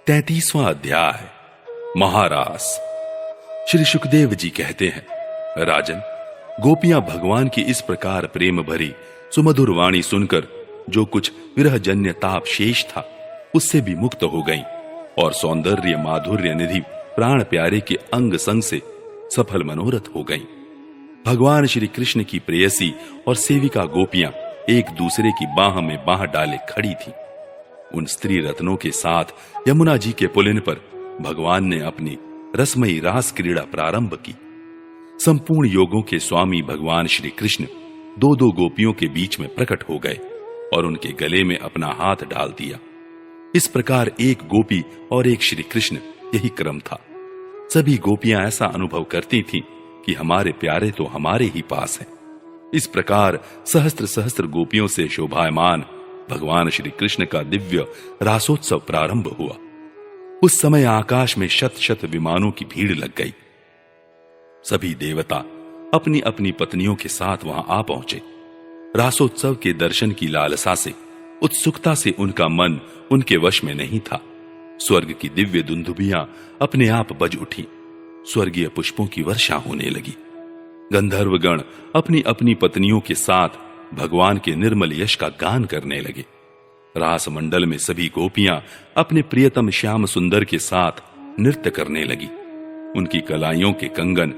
33वां अध्याय महारास। श्री सुखदेव जी कहते हैं, राजन, गोपियां भगवान की इस प्रकार प्रेम भरी सुमधुर वाणी सुनकर जो कुछ विरहजन्य ताप शेष था उससे भी मुक्त हो गईं और सौंदर्य माधुर्य निधि प्राण प्यारे के अंग संग से सफल मनोरथ हो गईं। भगवान श्री कृष्ण की प्रेयसी और सेविका गोपियां एक दूसरे की बाह में बाह डाले खड़ी थीं। उन स्त्री रत्नों के साथ यमुना जी के पुलिन पर भगवान ने अपनी रसमयी रास क्रीड़ा प्रारंभ की। संपूर्ण योगों के स्वामी भगवान श्री कृष्ण दो दो गोपियों के बीच में प्रकट हो गए और उनके गले में अपना हाथ डाल दिया। इस प्रकार एक गोपी और एक श्री कृष्ण, यही क्रम था। सभी गोपियां ऐसा अनुभव करती थीं कि हमारे प्यारे तो हमारे ही पास हैं। इस प्रकार सहस्त्र सहस्त्र गोपियों से शोभायमान भगवान श्री कृष्ण का दिव्य रासोत्सव प्रारंभ हुआ। उस समय आकाश में शत शत विमानों की भीड़ लग गई। सभी देवता अपनी अपनी पत्नियों के साथ वहां आ पहुंचे। रासोत्सव के दर्शन की लालसा से, उत्सुकता से उनका मन उनके वश में नहीं था। स्वर्ग की दिव्य दुंदुभियां अपने आप बज उठी। स्वर्गीय पुष्पों की वर्षा होने लगी। गंधर्वगण अपनी अपनी पत्नियों के साथ भगवान के निर्मल यश का गान करने लगे। रास मंडल में सभी गोपियां अपने प्रियतम श्याम सुंदर के साथ नृत्य करने लगी। उनकी कलाइयों के कंगन,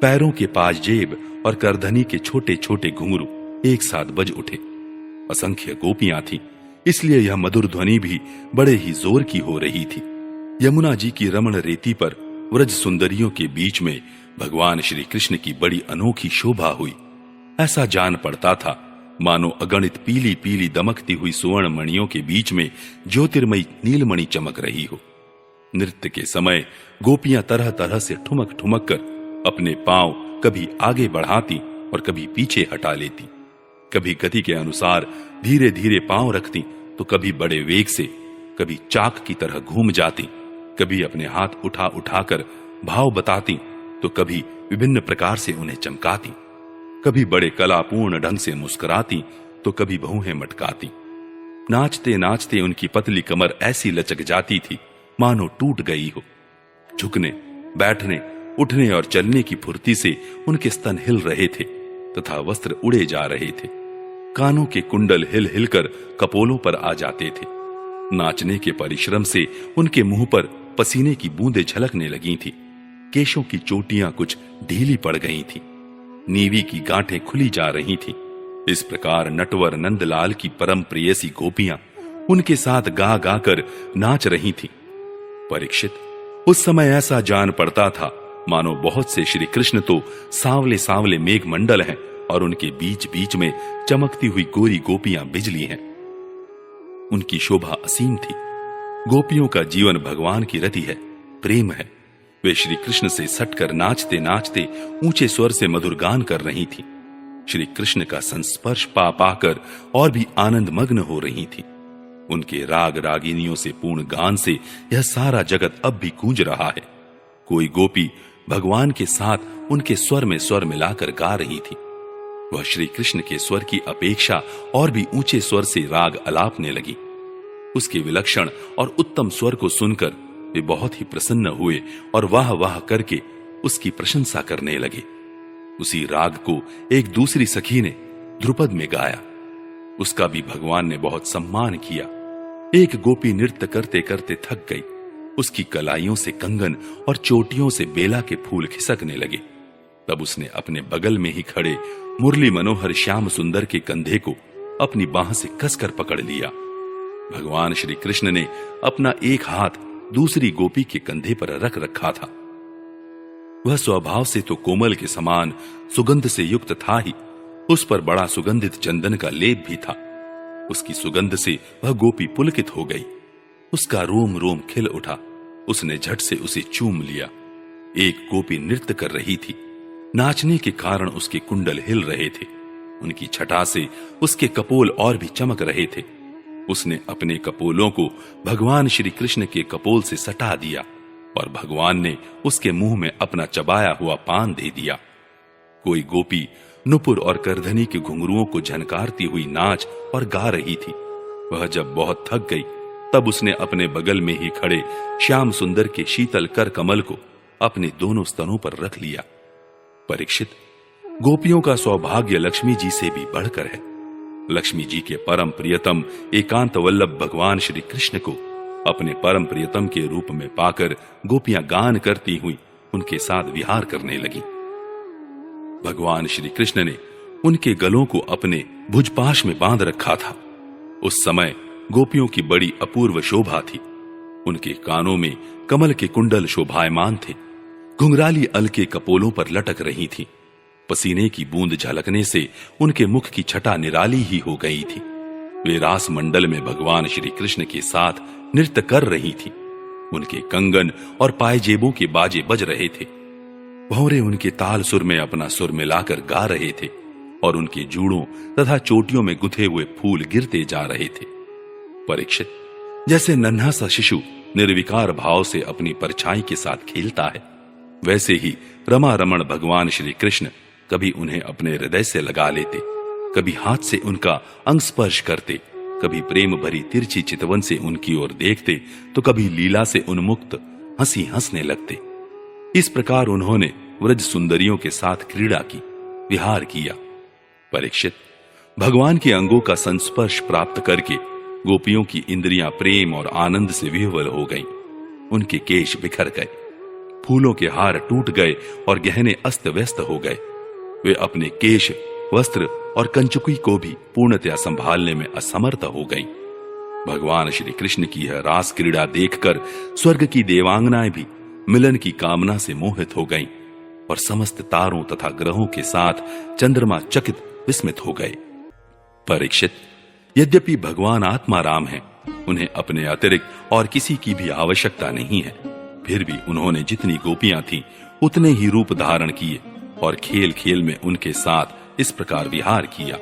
पैरों के पाजेब और करधनी के छोटे छोटे घुंघरू एक साथ बज उठे। असंख्य गोपियां थीं, इसलिए यह मधुर ध्वनि भी बड़े ही जोर की हो रही थी। यमुना जी की रमण रेती पर व्रज सुंदरियों के बीच में भगवान श्री कृष्ण की बड़ी अनोखी शोभा हुई। ऐसा जान पड़ता था मानो अगणित पीली पीली दमकती हुई सुवर्ण मणियों के बीच में ज्योतिर्मयी नीलमणि चमक रही हो। नृत्य के समय गोपियां तरह तरह से ठुमक ठुमक कर अपने पांव कभी आगे बढ़ाती और कभी पीछे हटा लेती। कभी गति के अनुसार धीरे धीरे पांव रखती तो कभी बड़े वेग से, कभी चाक की तरह घूम जाती, कभी अपने हाथ उठा उठाकर भाव बताती तो कभी विभिन्न प्रकार से उन्हें चमकाती, कभी बड़े कलापूर्ण ढंग से मुस्कुराती तो कभी भौहें मटकाती। नाचते नाचते उनकी पतली कमर ऐसी लचक जाती थी मानो टूट गई हो। झुकने, बैठने, उठने और चलने की फुर्ती से उनके स्तन हिल रहे थे तथा वस्त्र उड़े जा रहे थे। कानों के कुंडल हिल हिलकर कपोलों पर आ जाते थे। नाचने के परिश्रम से उनके मुंह पर पसीने की बूंदें झलकने लगी थी। केशों की चोटियां कुछ ढीली पड़ गई थी। नीवी की गांठें खुली जा रही थी। इस प्रकार नटवर नंदलाल की परम प्रेयसी गोपियां उनके साथ गा गा कर नाच रही थी। परीक्षित, उस समय ऐसा जान पड़ता था मानो बहुत से श्री कृष्ण तो सांवले सांवले मेघ मंडल हैं और उनके बीच बीच में चमकती हुई गोरी गोपियां बिजली हैं। उनकी शोभा असीम थी। गोपियों का जीवन भगवान की रति है, प्रेम है। वे श्री कृष्ण से सटकर नाचते नाचते ऊंचे स्वर से मधुर गान कर रही थी। श्री कृष्ण का संस्पर्श पा पाकर और भी आनंद मग्न हो रही थी। उनके राग रागिनियों से पूर्ण गान से यह सारा जगत अब भी गूंज रहा है। कोई गोपी भगवान के साथ उनके स्वर में स्वर मिलाकर गा रही थी। वह श्री कृष्ण के स्वर की अपेक्षा और भी ऊंचे स्वर से राग अलापने लगी। उसके विलक्षण और उत्तम स्वर को सुनकर वे बहुत ही प्रसन्न हुए और वाह वाह करके उसकी प्रशंसा करने लगे। उसी राग को एक दूसरी सखी ने ध्रुपद में गाया। उसका भी भगवान ने बहुत सम्मान किया। एक गोपी नृत्य करते करते थक गई। उसकी कलाइयों से कंगन और चोटियों से बेला के फूल खिसकने लगे। तब उसने अपने बगल में ही खड़े मुरली मनोहर श्याम सुंदर के कंधे को अपनी बाह से कसकर पकड़ लिया। भगवान श्री कृष्ण ने अपना एक हाथ दूसरी गोपी के कंधे पर रख रखा था। वह स्वभाव से तो कोमल के समान सुगंध से युक्त था ही, उस पर बड़ा सुगंधित चंदन का लेप भी था। उसकी सुगंध से वह गोपी पुलकित हो गई। उसका रोम रोम खिल उठा। उसने झट से उसे चूम लिया। एक गोपी नृत्य कर रही थी। नाचने के कारण उसके कुंडल हिल रहे थे। उनकी छटा से उसके कपोल और भी चमक रहे थे। उसने अपने कपोलों को भगवान श्री कृष्ण के कपोल से सटा दिया और भगवान ने उसके मुंह में अपना चबाया हुआ पान दे दिया। कोई गोपी नुपुर और करधनी के घुंघरुओं को झनकारती हुई नाच और गा रही थी। वह जब बहुत थक गई तब उसने अपने बगल में ही खड़े श्याम सुंदर के शीतल कर कमल को अपने दोनों स्तनों पर रख लिया। परीक्षित, गोपियों का सौभाग्य लक्ष्मी जी से भी बढ़कर है। लक्ष्मी जी के परम प्रियतम एकांत वल्लभ भगवान श्री कृष्ण को अपने परम प्रियतम के रूप में पाकर गोपियां गान करती हुई उनके साथ विहार करने लगी। भगवान श्री कृष्ण ने उनके गलों को अपने भुजपाश में बांध रखा था। उस समय गोपियों की बड़ी अपूर्व शोभा थी। उनके कानों में कमल के कुंडल शोभायमान थे, घुंघराली अलके कपोलों पर लटक रही थी। पसीने की बूंद झलकने से उनके मुख की छटा निराली ही हो गई थी। वे रास मंडल में भगवान श्री कृष्ण के साथ नृत्य कर रही थी। उनके कंगन और पायजेबों के बाजे बज रहे थे। भौरे उनके ताल सुर में अपना सुर मिलाकर गा रहे थे और उनके जूड़ों तथा चोटियों में गुथे हुए फूल गिरते जा रहे थे। परीक्षित, जैसे नन्हा सा शिशु निर्विकार भाव से अपनी परछाई के साथ खेलता है, वैसे ही रमा रमण भगवान श्री कृष्ण कभी उन्हें अपने हृदय से लगा लेते, कभी हाथ से उनका अंग स्पर्श करते, कभी प्रेम भरी तिरछी चितवन से उनकी ओर देखते, तो कभी लीला से उन्मुक्त हंसी हंसने लगते। इस प्रकार उन्होंने व्रज सुंदरियों के साथ क्रीड़ा की, विहार किया। परीक्षित, भगवान के अंगों का संस्पर्श प्राप्त करके गोपियों की इंद्रियां प्रेम और आनंद से विह्वल हो गईं। उनके केश बिखर गए, फूलों के हार टूट गए और गहने अस्त व्यस्त हो गए। वे अपने केश, वस्त्र और कंचुकी को भी पूर्णतया संभालने में असमर्थ हो गईं। भगवान श्री कृष्ण की यह रास क्रीड़ा देखकर स्वर्ग की देवांगनाएं भी मिलन की कामना से मोहित हो गईं और समस्त तारों तथा ग्रहों के साथ चंद्रमा चकित विस्मित हो गए। परीक्षित, यद्यपि भगवान आत्मा राम हैं, उन्हें अपने अतिरिक्त और किसी की भी आवश्यकता नहीं है, फिर भी उन्होंने जितनी गोपियां थीं उतने ही रूप धारण किए और खेल खेल में उनके साथ इस प्रकार विहार किया।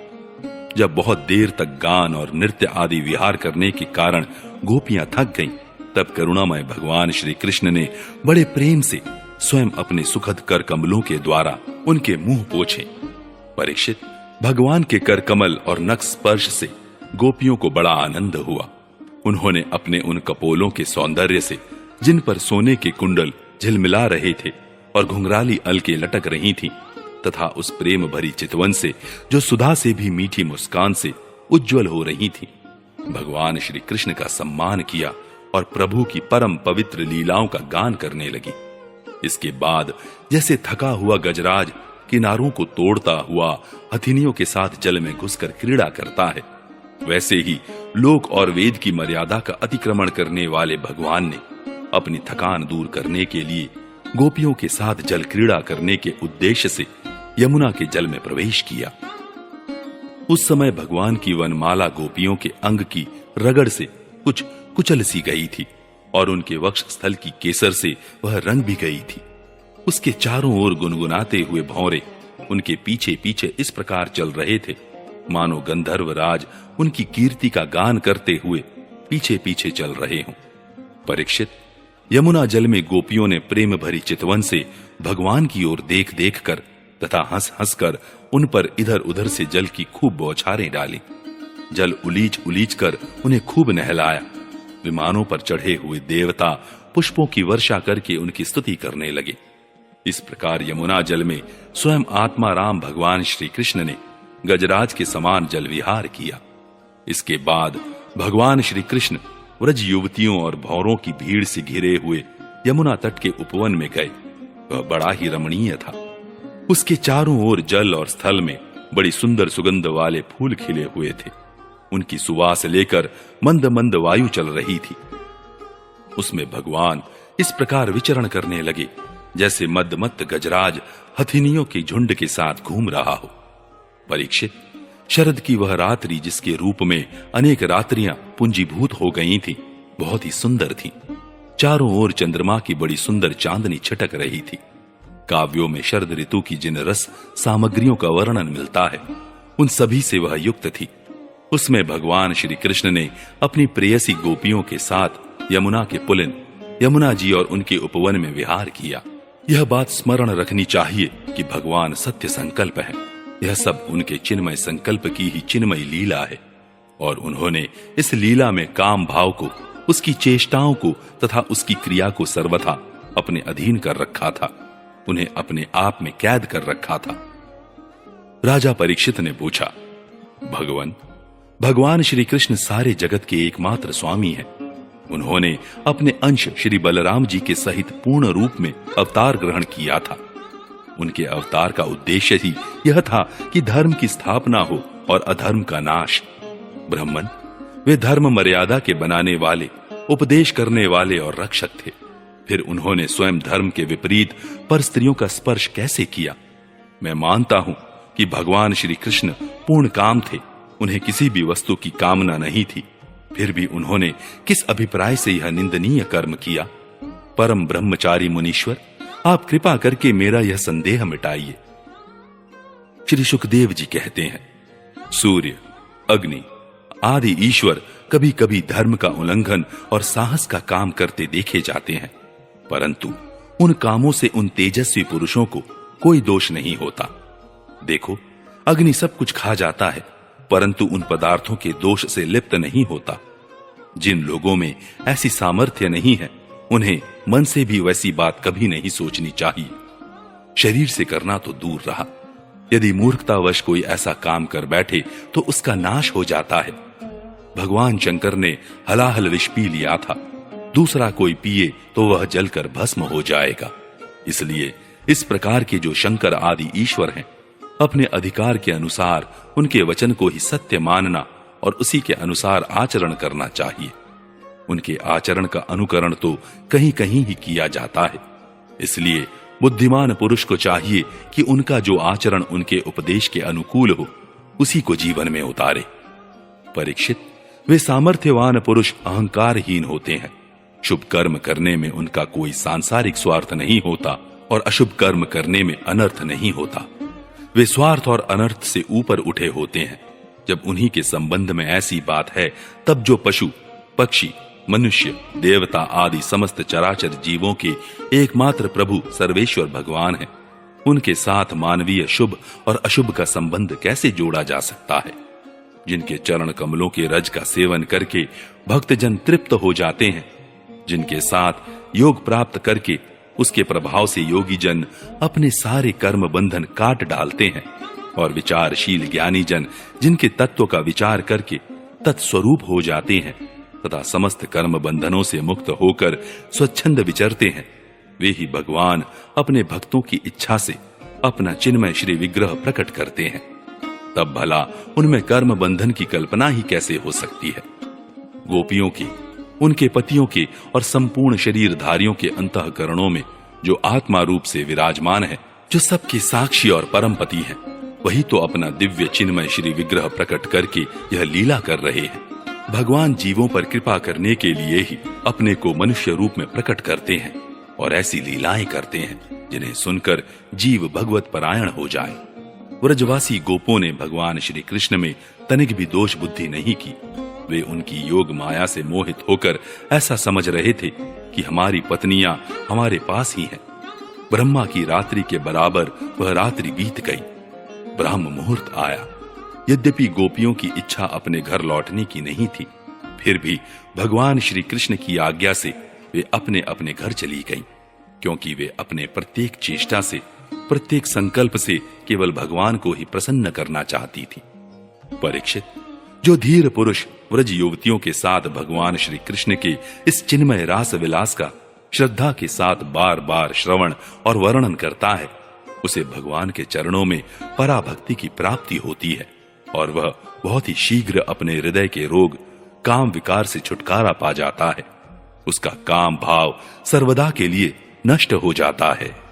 जब बहुत देर तक गान और नृत्य आदि विहार करने के कारण गोपियां थक गईं, तब करुणामय भगवान श्री कृष्ण ने बड़े प्रेम से स्वयं अपने सुखद कर कमलों के द्वारा उनके मुंह पोंछे। परीक्षित, भगवान के कर कमल और नख स्पर्श से गोपियों को बड़ा आनंद हुआ। उन्होंने अपने उन कपोलों के सौंदर्य से, जिन पर सोने के कुंडल झिलमिला रहे थे और घुंघराली अलके लटक रही थी, तथा उस प्रेम भरी चितवन से जो सुधा से भी मीठी मुस्कान से उज्जवल हो रही थी, भगवान श्री कृष्ण का सम्मान किया और प्रभु की परम पवित्र लीलाओं का गान करने लगी। इसके बाद जैसे थका हुआ गजराज किनारों को तोड़ता हुआ हथिनियों के साथ जल में घुसकर क्रीड़ा करता है, वैसे ही लोक और वेद की मर्यादा का अतिक्रमण करने वाले भगवान ने अपनी थकान दूर करने के लिए गोपियों के साथ जल क्रीड़ा करने के उद्देश्य से यमुना के जल में प्रवेश किया। उस समय भगवान की वनमाला गोपियों के अंग की रगड़ से कुछ कुचल सी गई थी और उनके वक्ष स्थल की केसर से वह रंग भी गई थी। उसके चारों ओर गुनगुनाते हुए भौरे उनके पीछे पीछे इस प्रकार चल रहे थे मानो गंधर्व राज उनकी कीर्ति का गान करते हुए पीछे पीछे चल रहे हों। परीक्षित, यमुना जल में गोपियों ने प्रेम भरी चितवन से भगवान की ओर देख देख कर तथा हंस हंस कर उन पर इधर उधर से जल की खूब बौछारें डाली। जल उलीच उलीच कर उन्हें खूब नहलाया। विमानों पर चढ़े हुए देवता पुष्पों की वर्षा करके उनकी स्तुति करने लगे। इस प्रकार यमुना जल में स्वयं आत्मा राम भगवान श्री कृष्ण ने गजराज के समान जल विहार किया। इसके बाद भगवान श्री कृष्ण व्रज युवतियों और भौरों की भीड़ से घिरे हुए यमुना तट के उपवन में गए। वह बड़ा ही रमणीय था। उसके चारों ओर जल और स्थल में बड़ी सुंदर सुगंध वाले फूल खिले हुए थे। उनकी सुवास लेकर मंद मंद वायु चल रही थी। उसमें भगवान इस प्रकार विचरण करने लगे जैसे मदमत्त गजराज हथिनियों के झुंड के साथ घूम रहा हो। परीक्षित, शरद की वह रात्रि जिसके रूप में अनेक रात्रियां पुंजीभूत हो गई थी, बहुत ही सुंदर थी। चारों ओर चंद्रमा की बड़ी सुंदर चांदनी छिटक रही थी। काव्यों में शरद ऋतु की जिन रस सामग्रियों का वर्णन मिलता है, उन सभी से वह युक्त थी। उसमें भगवान श्री कृष्ण ने अपनी प्रेयसी गोपियों के साथ यमुना के पुलिन यमुना जी और उनके उपवन में विहार किया। यह बात स्मरण रखनी चाहिए कि भगवान सत्य संकल्प है। यह सब उनके चिन्मय संकल्प की ही चिन्मय लीला है और उन्होंने इस लीला में काम भाव को उसकी चेष्टाओं को तथा उसकी क्रिया को सर्वथा अपने अधीन कर रखा था, उन्हें अपने आप में कैद कर रखा था। राजा परीक्षित ने पूछा, भगवान श्री कृष्ण सारे जगत के एकमात्र स्वामी हैं। उन्होंने अपने अंश श्री बलराम जी के सहित पूर्ण रूप में अवतार ग्रहण किया था। उनके अवतार का उद्देश्य ही यह था कि धर्म की स्थापना हो और अधर्म का नाश। ब्राह्मण वे धर्म मर्यादा के बनाने वाले, उपदेश करने वाले और रक्षक थे। फिर उन्होंने स्वयं धर्म के विपरीत पर स्त्रियों का स्पर्श कैसे किया? मैं मानता हूं कि भगवान श्री कृष्ण पूर्ण काम थे, उन्हें किसी भी वस्तु की कामना नहीं थी। फिर भी उन्होंने किस अभिप्राय से यह निंदनीय कर्म किया? परम ब्रह्मचारी मुनीश्वर, आप कृपा करके मेरा यह संदेह मिटाइए। श्री सुखदेव जी कहते हैं, सूर्य, अग्नि आदि ईश्वर कभी कभी धर्म का उल्लंघन और साहस का काम करते देखे जाते हैं, परंतु उन कामों से उन तेजस्वी पुरुषों को कोई दोष नहीं होता। देखो, अग्नि सब कुछ खा जाता है, परंतु उन पदार्थों के दोष से लिप्त नहीं होता। जिन लोगों में ऐसी सामर्थ्य नहीं है, उन्हें मन से भी वैसी बात कभी नहीं सोचनी चाहिए। शरीर से करना तो दूर रहा, यदि मूर्खतावश कोई ऐसा काम कर बैठे तो उसका नाश हो जाता है। भगवान शंकर ने हलाहल विष पी लिया था, दूसरा कोई पिए तो वह जलकर भस्म हो जाएगा। इसलिए इस प्रकार के जो शंकर आदि ईश्वर हैं, अपने अधिकार के अनुसार उनके वचन को ही सत्य मानना और उसी के अनुसार आचरण करना चाहिए। उनके आचरण का अनुकरण तो कहीं कहीं ही किया जाता है। इसलिए बुद्धिमान पुरुष को चाहिए कि उनका जो आचरण उनके उपदेश के अनुकूल हो, उसी को जीवन में उतारे। परीक्षित, वे सामर्थ्यवान पुरुष अहंकारहीन होते हैं। शुभ कर्म करने में उनका कोई सांसारिक स्वार्थ नहीं होता और अशुभ कर्म करने में अनर्थ नहीं होता। वे स्वार्थ और अनर्थ से ऊपर उठे होते हैं। जब उन्हीं के संबंध में ऐसी बात है, तब जो पशु, पक्षी, मनुष्य, देवता आदि समस्त चराचर जीवों के एकमात्र प्रभु सर्वेश्वर भगवान हैं, उनके साथ मानवीय शुभ और अशुभ का संबंध कैसे जोड़ा जा सकता है? जिनके चरण कमलों के रज का सेवन करके भक्तजन तृप्त हो जाते हैं, जिनके साथ योग प्राप्त करके उसके प्रभाव से योगी जन अपने सारे कर्म बंधन काट डालते हैं, और विचारशील ज्ञानी जन जिनके तत्व का विचार करके तत्स्वरूप हो जाते हैं तथा समस्त कर्म बंधनों से मुक्त होकर स्वच्छंद विचरते हैं, वे ही भगवान अपने भक्तों की इच्छा से अपना चिन्मय श्री विग्रह प्रकट करते हैं। तब भला उनमें कर्म बंधन की कल्पना ही कैसे हो सकती है? गोपियों की, उनके पतियों के और संपूर्ण शरीरधारियों के अंतःकरणों में जो आत्मा रूप से विराजमान है, जो सबके साक्षी और परम पति है, वही तो अपना दिव्य चिन्मय श्री विग्रह प्रकट करके यह लीला कर रहे हैं। भगवान जीवों पर कृपा करने के लिए ही अपने को मनुष्य रूप में प्रकट करते हैं और ऐसी लीलाएं करते हैं जिन्हें सुनकर जीव भगवत परायण हो जाए। व्रजवासी गोपों ने भगवान श्री कृष्ण में तनिक भी दोष बुद्धि नहीं की। वे उनकी योग माया से मोहित होकर ऐसा समझ रहे थे कि हमारी पत्नियां हमारे पास ही हैं। ब्रह्मा की रात्रि के बराबर वह रात्रि बीत गई। ब्रह्म मुहूर्त आया। यद्यपि गोपियों की इच्छा अपने घर लौटने की नहीं थी, फिर भी भगवान श्री कृष्ण की आज्ञा से वे अपने अपने घर चली गईं, क्योंकि वे अपने प्रत्येक चेष्टा से, प्रत्येक संकल्प से केवल भगवान को ही प्रसन्न करना चाहती थी। परीक्षित, जो धीर पुरुष व्रज युवतियों के साथ भगवान श्री कृष्ण के इस चिन्मय रास विलास का श्रद्धा के साथ बार बार श्रवण और वर्णन करता है, उसे भगवान के चरणों में पराभक्ति की प्राप्ति होती है और वह बहुत ही शीघ्र अपने हृदय के रोग काम विकार से छुटकारा पा जाता है। उसका काम भाव सर्वदा के लिए नष्ट हो जाता है।